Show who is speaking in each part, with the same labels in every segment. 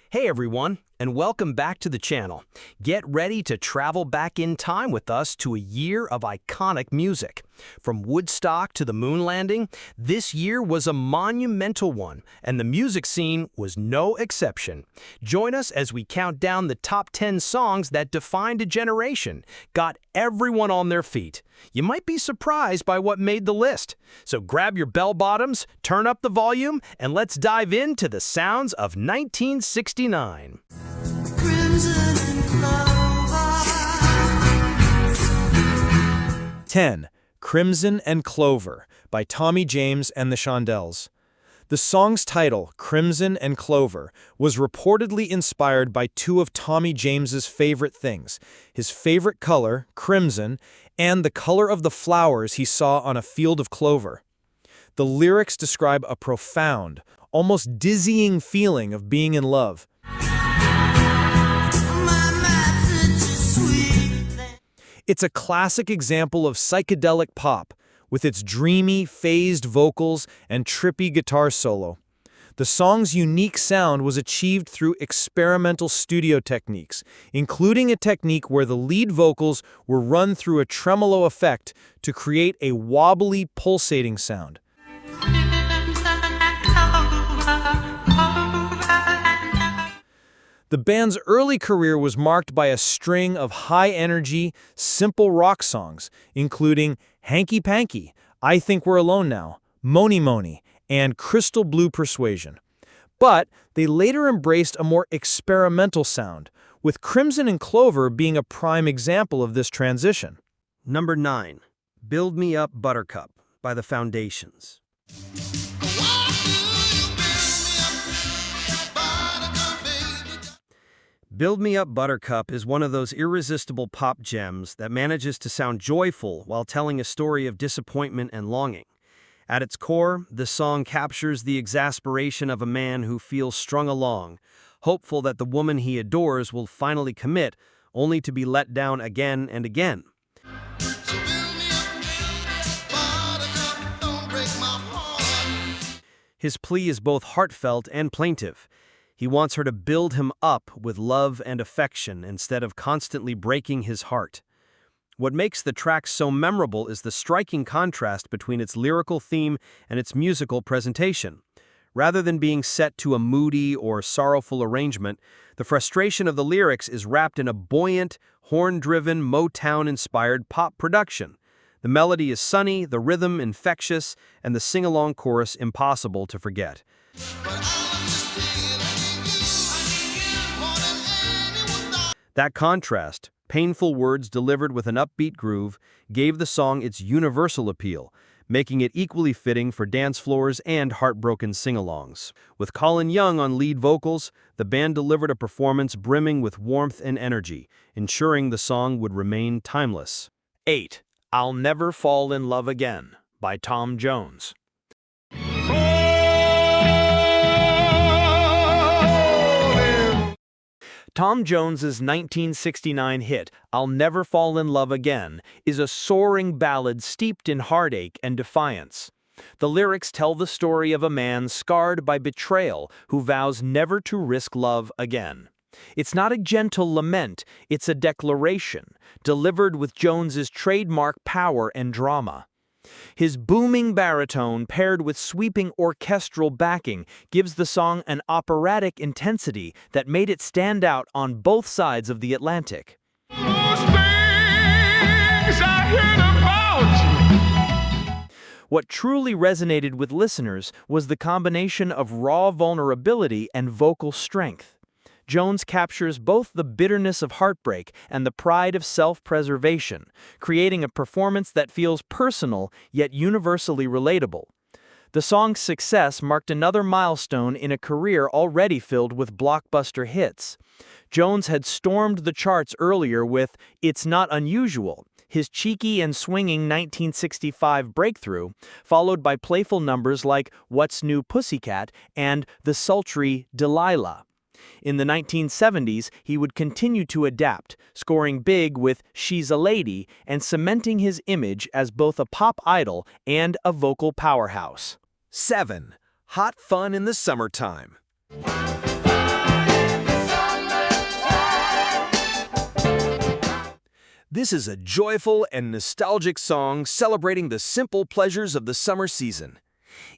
Speaker 1: Hey everyone, and welcome back to the channel. Get ready to travel back in time with us to a year of iconic music. From Woodstock to the moon landing, this year was a monumental one, and the music scene was no exception. Join us as we count down the top 10 songs that defined a generation, got everyone on their feet. You might be surprised by what made the list. So grab your bell bottoms, turn up the volume, and let's dive into the sounds of 1969.
Speaker 2: 10. Crimson and Clover by Tommy James and the Shondells. The song's title, Crimson and Clover, was reportedly inspired by two of Tommy James's favorite things, his favorite color, crimson, and the color of the flowers he saw on a field of clover. The lyrics describe a profound, almost dizzying feeling of being in love. It's a classic example of psychedelic pop, with its dreamy, phased vocals and trippy guitar solo. The song's unique sound was achieved through experimental studio techniques, including a technique where the lead vocals were run through a tremolo effect to create a wobbly, pulsating sound. The band's early career was marked by a string of high-energy, simple rock songs, including Hanky Panky, I Think We're Alone Now, Mony Mony, and Crystal Blue Persuasion. But they later embraced a more experimental sound, with Crimson and Clover being a prime example of this transition.
Speaker 1: Number 9. Build Me Up Buttercup by the Foundations. Build Me Up Buttercup is one of those irresistible pop gems that manages to sound joyful while telling a story of disappointment and longing. At its core, the song captures the exasperation of a man who feels strung along, hopeful that the woman he adores will finally commit, only to be let down again and again. His plea is both heartfelt and plaintive. He wants her to build him up with love and affection instead of constantly breaking his heart. What makes the track so memorable is the striking contrast between its lyrical theme and its musical presentation. Rather than being set to a moody or sorrowful arrangement, the frustration of the lyrics is wrapped in a buoyant, horn-driven, Motown-inspired pop production. The melody is sunny, the rhythm infectious, and the sing-along chorus impossible to forget. That contrast, painful words delivered with an upbeat groove, gave the song its universal appeal, making it equally fitting for dance floors and heartbroken sing-alongs. With Colin Young on lead vocals, the band delivered a performance brimming with warmth and energy, ensuring the song would remain timeless. 8. I'll Never Fall in Love Again by Tom Jones. Tom Jones's 1969 hit, I'll Never Fall in Love Again, is a soaring ballad steeped in heartache and defiance. The lyrics tell the story of a man scarred by betrayal who vows never to risk love again. It's not a gentle lament, it's a declaration, delivered with Jones's trademark power and drama. His booming baritone paired with sweeping orchestral backing gives the song an operatic intensity that made it stand out on both sides of the Atlantic. What truly resonated with listeners was the combination of raw vulnerability and vocal strength. Jones captures both the bitterness of heartbreak and the pride of self-preservation, creating a performance that feels personal yet universally relatable. The song's success marked another milestone in a career already filled with blockbuster hits. Jones had stormed the charts earlier with It's Not Unusual, his cheeky and swinging 1965 breakthrough, followed by playful numbers like What's New Pussycat and the sultry Delilah. In the 1970s, he would continue to adapt, scoring big with She's a Lady and cementing his image as both a pop idol and a vocal powerhouse.
Speaker 3: 7. Hot Fun in the Summertime.
Speaker 1: This is a joyful and nostalgic song celebrating the simple pleasures of the summer season.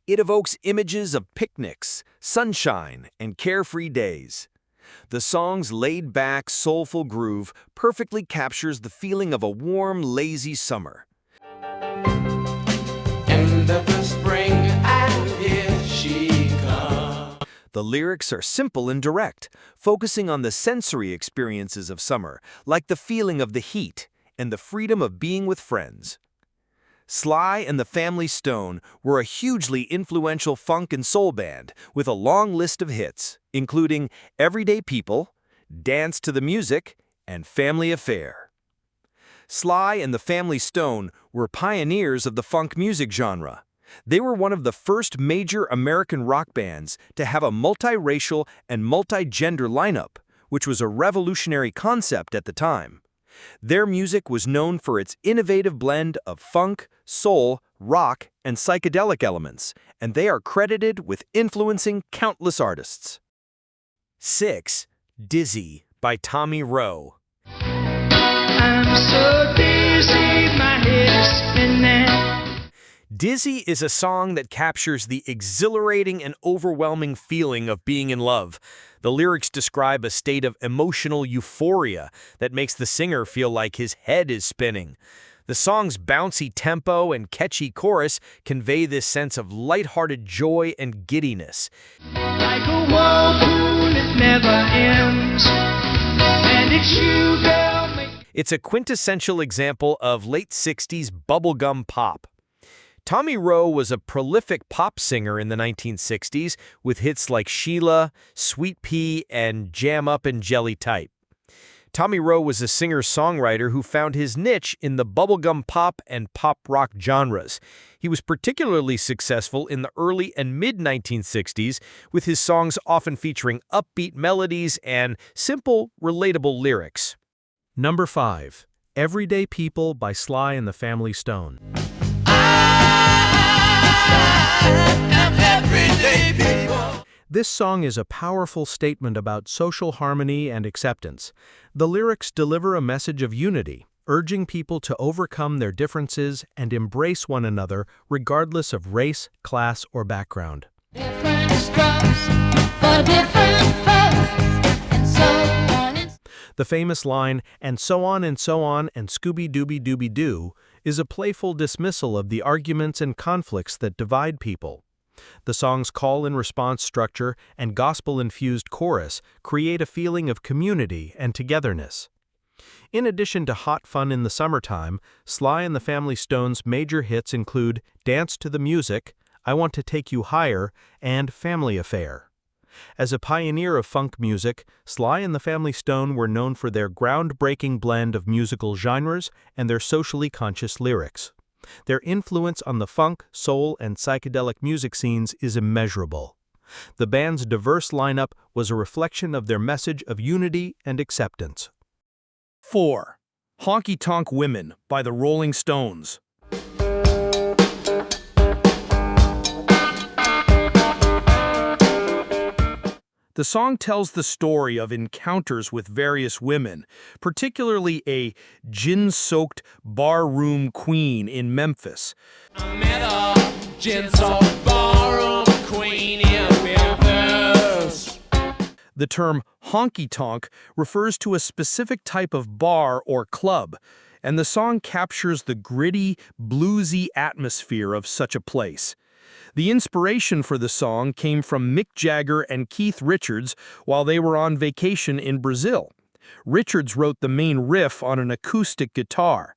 Speaker 1: It evokes images of picnics, sunshine, and carefree days. The song's laid-back, soulful groove perfectly captures the feeling of a warm, lazy summer.
Speaker 3: End of the spring, and here she comes.
Speaker 1: The lyrics are simple and direct, focusing on the sensory experiences of summer, like the feeling of the heat and the freedom of being with friends. Sly and the Family Stone were a hugely influential funk and soul band with a long list of hits, including Everyday People, Dance to the Music, and Family Affair. Sly and the Family Stone were pioneers of the funk music genre. They were one of the first major American rock bands to have a multiracial and multi-gender lineup, which was a revolutionary concept at the time. Their music was known for its innovative blend of funk, soul, rock, and psychedelic elements, and they are credited with influencing countless artists. 6. Dizzy by Tommy Roe.
Speaker 4: I'm so dizzy, my head's spinning.
Speaker 1: Dizzy is a song that captures the exhilarating and overwhelming feeling of being in love. The lyrics describe a state of emotional euphoria that makes the singer feel like his head is spinning. The song's bouncy tempo and catchy chorus convey this sense of lighthearted joy and giddiness.
Speaker 4: Like a whirlpool, it never ends. And it's you, girl.
Speaker 1: It's a quintessential example of late 60s bubblegum pop. Tommy Roe was a prolific pop singer in the 1960s with hits like Sheila, Sweet Pea, and Jam Up and Jelly Type. Tommy Roe was a singer-songwriter who found his niche in the bubblegum pop and pop rock genres. He was particularly successful in the early and mid-1960s, with his songs often featuring upbeat melodies and simple, relatable lyrics.
Speaker 2: Number 5. Everyday People by Sly and the Family Stone.
Speaker 3: Everyday people.
Speaker 2: This song is a powerful statement about social harmony and acceptance. The lyrics deliver a message of unity, urging people to overcome their differences and embrace one another regardless of race, class, or background.
Speaker 5: Different strokes for different folks, and so on.
Speaker 2: The famous line, "and so on and so on and Scooby-Dooby-Dooby-Doo," is a playful dismissal of the arguments and conflicts that divide people. The song's call-and-response structure and gospel-infused chorus create a feeling of community and togetherness. In addition to hot fun in the summertime, Sly and the Family Stone's major hits include Dance to the Music, I Want to Take You Higher, and Family Affair. As a pioneer of funk music, Sly and the Family Stone were known for their groundbreaking blend of musical genres and their socially conscious lyrics. Their influence on the funk, soul, and psychedelic music scenes is immeasurable. The band's diverse lineup was a reflection of their message of unity and acceptance.
Speaker 1: 4. Honky Tonk Women by the Rolling Stones. The song tells the story of encounters with various women, particularly a gin-soaked barroom queen in Memphis.
Speaker 3: I met a gin-soaked barroom queen in Memphis.
Speaker 1: The term honky-tonk refers to a specific type of bar or club, and the song captures the gritty, bluesy atmosphere of such a place. The inspiration for the song came from Mick Jagger and Keith Richards while they were on vacation in Brazil. Richards wrote the main riff on an acoustic guitar.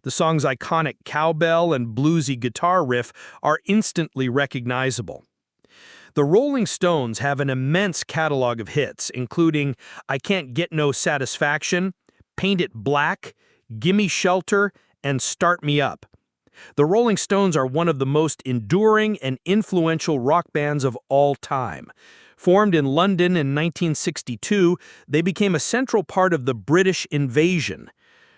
Speaker 1: The song's iconic cowbell and bluesy guitar riff are instantly recognizable. The Rolling Stones have an immense catalog of hits, including I Can't Get No Satisfaction, Paint It Black, Gimme Shelter, and Start Me Up. The Rolling Stones are one of the most enduring and influential rock bands of all time. Formed in London in 1962, they became a central part of the British invasion.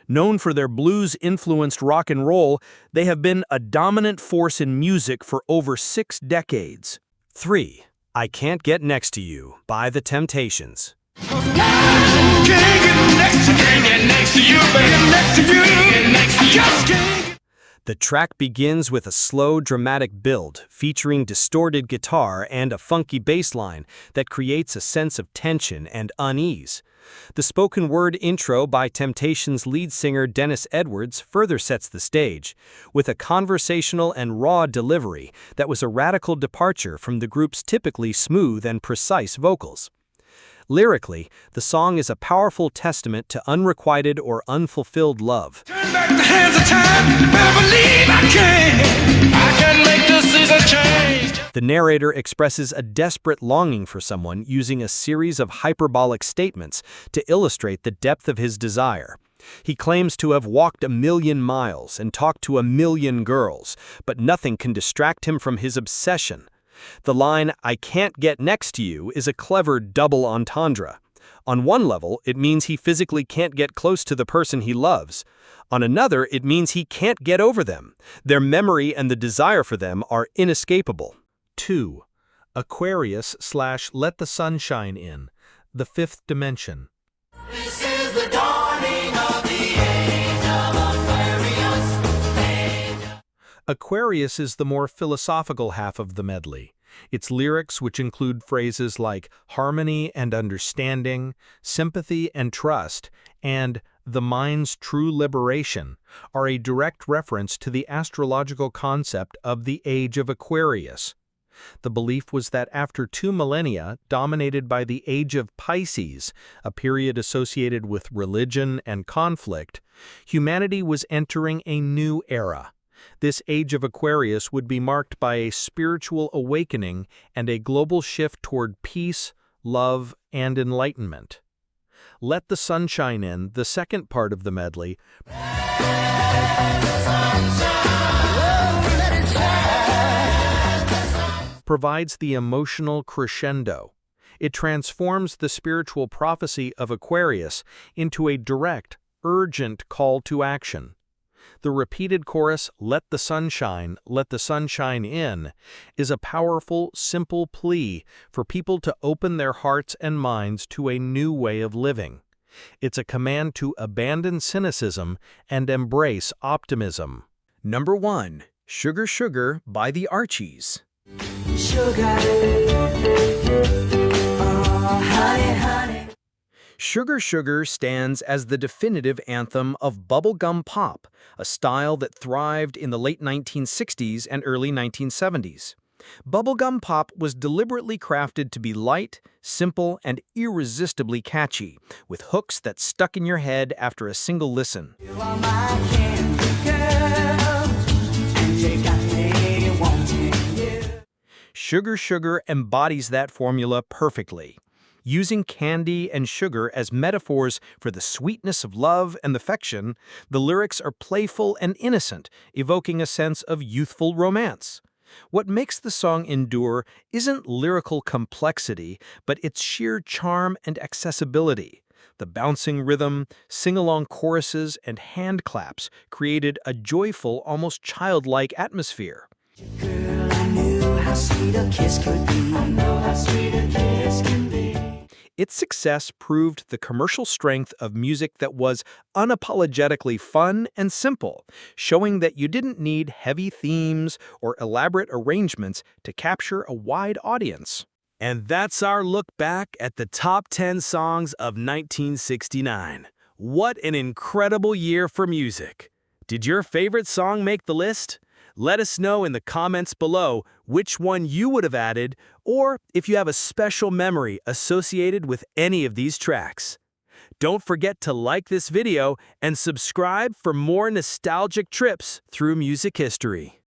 Speaker 1: Known for their blues-influenced rock and roll, they have been a dominant force in music for over 6 decades.
Speaker 2: 3. I Can't Get Next to You by The Temptations.
Speaker 3: Can't get next I can't get next to you, baby. Next to you. Get next to you. Just can't get.
Speaker 2: The track begins with a slow, dramatic build, featuring distorted guitar and a funky bass line that creates a sense of tension and unease. The spoken word intro by Temptations lead singer Dennis Edwards further sets the stage, with a conversational and raw delivery that was a radical departure from the group's typically smooth and precise vocals. Lyrically, the song is a powerful testament to unrequited or unfulfilled love.
Speaker 3: Turn back the hands of time. Better believe I can. I can make the season change.
Speaker 2: The narrator expresses a desperate longing for someone using a series of hyperbolic statements to illustrate the depth of his desire. He claims to have walked 1,000,000 miles and talked to 1,000,000 girls, but nothing can distract him from his obsession. The line, "I can't get next to you," is a clever double entendre. On one level, it means he physically can't get close to the person he loves. On another, it means he can't get over them. Their memory and the desire for them are inescapable.
Speaker 1: 2. Aquarius/Let the Sun Shine In, the fifth dimension.
Speaker 3: This is the dawning of the age of Aquarius.
Speaker 1: Aquarius is the more philosophical half of the medley. Its lyrics, which include phrases like harmony and understanding, sympathy and trust, and the mind's true liberation, are a direct reference to the astrological concept of the Age of Aquarius. The belief was that after 2 millennia, dominated by the Age of Pisces, a period associated with religion and conflict, humanity was entering a new era. This Age of Aquarius would be marked by a spiritual awakening and a global shift toward peace, love, and enlightenment. Let the Sun Shine In, the second part of the medley, provides the emotional crescendo. It transforms the spiritual prophecy of Aquarius into a direct, urgent call to action. The repeated chorus, "Let the sun shine in," is a powerful, simple plea for people to open their hearts and minds to a new way of living. It's a command to abandon cynicism and embrace optimism.
Speaker 2: Number 1. Sugar Sugar by the Archies.
Speaker 3: Sugar. Oh, honey, honey.
Speaker 2: Sugar Sugar stands as the definitive anthem of bubblegum pop, a style that thrived in the late 1960s and early 1970s. Bubblegum pop was deliberately crafted to be light, simple, and irresistibly catchy, with hooks that stuck in your head after a single listen.
Speaker 3: You are my candy girl, and you got me wanting you.
Speaker 2: Sugar Sugar embodies that formula perfectly. Using candy and sugar as metaphors for the sweetness of love and affection, the lyrics are playful and innocent, evoking a sense of youthful romance. What makes the song endure isn't lyrical complexity, but its sheer charm and accessibility. The bouncing rhythm, sing-along choruses, and hand claps created a joyful, almost childlike atmosphere.
Speaker 3: Girl, I knew how sweet a kiss could be. I know how sweet a kiss can be.
Speaker 2: Its success proved the commercial strength of music that was unapologetically fun and simple, showing that you didn't need heavy themes or elaborate arrangements to capture a wide audience. And that's our look back at the top 10 songs of 1969. What an incredible year for music! Did your favorite song make the list? Let us know in the comments below which one you would have added, or if you have a special memory associated with any of these tracks. Don't forget to like this video and subscribe for more nostalgic trips through music history.